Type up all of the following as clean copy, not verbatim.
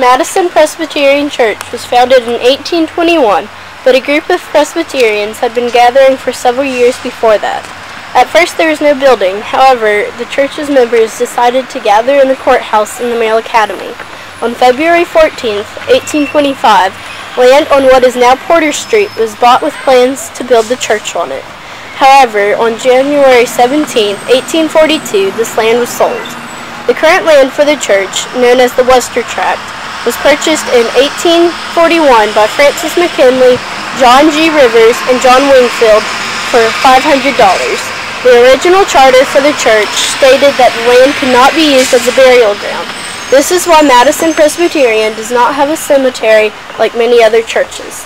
Madison Presbyterian Church was founded in 1821, but a group of Presbyterians had been gathering for several years before that. At first there was no building. However, the church's members decided to gather in the courthouse in the Male Academy. On February 14, 1825, land on what is now Porter Street was bought with plans to build the church on it. However, on January 17, 1842, this land was sold. The current land for the church, known as the Wester Tract, was purchased in 1841 by Francis McKinley, John G. Rivers, and John Wingfield for $500. The original charter for the church stated that the land could not be used as a burial ground. This is why Madison Presbyterian does not have a cemetery like many other churches.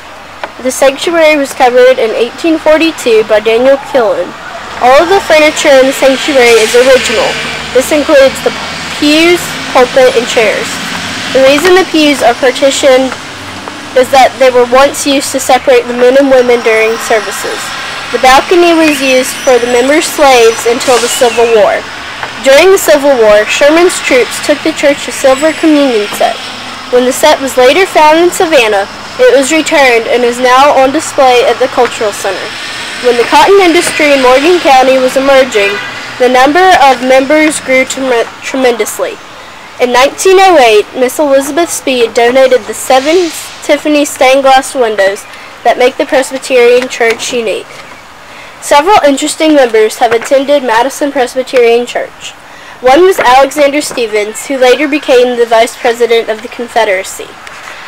The sanctuary was covered in 1842 by Daniel Killen. All of the furniture in the sanctuary is original. This includes the pews, pulpit, and chairs. The reason the pews are partitioned is that they were once used to separate the men and women during services. The balcony was used for the members' slaves until the Civil War. During the Civil War, Sherman's troops took the church a silver communion set. When the set was later found in Savannah, it was returned and is now on display at the Cultural Center. When the cotton industry in Morgan County was emerging, the number of members grew tremendously. In 1908, Miss Elizabeth Speed donated the 7 Tiffany stained glass windows that make the Presbyterian Church unique. Several interesting members have attended Madison Presbyterian Church. One was Alexander Stevens, who later became the Vice President of the Confederacy.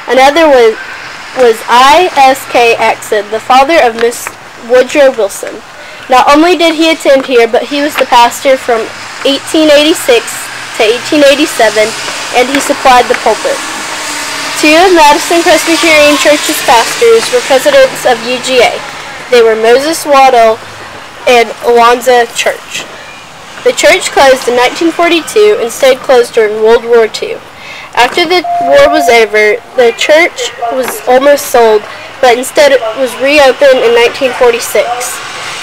Another was I.S.K. Axon, the father of Miss Woodrow Wilson. Not only did he attend here, but he was the pastor from 1886 to 1887, and he supplied the pulpit. 2 of Madison Presbyterian Church's pastors were presidents of UGA. They were Moses Waddell and Alonzo Church. The church closed in 1942 and stayed closed during World War II. After the war was over, the church was almost sold, but instead it was reopened in 1946.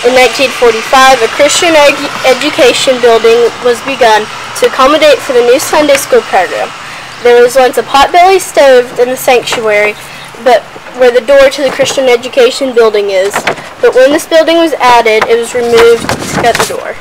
In 1945, a Christian education building was begun to accommodate for the new Sunday school program. There was once a potbelly stove in the sanctuary, but where the door to the Christian education building is. But when this building was added, it was removed to cut the door.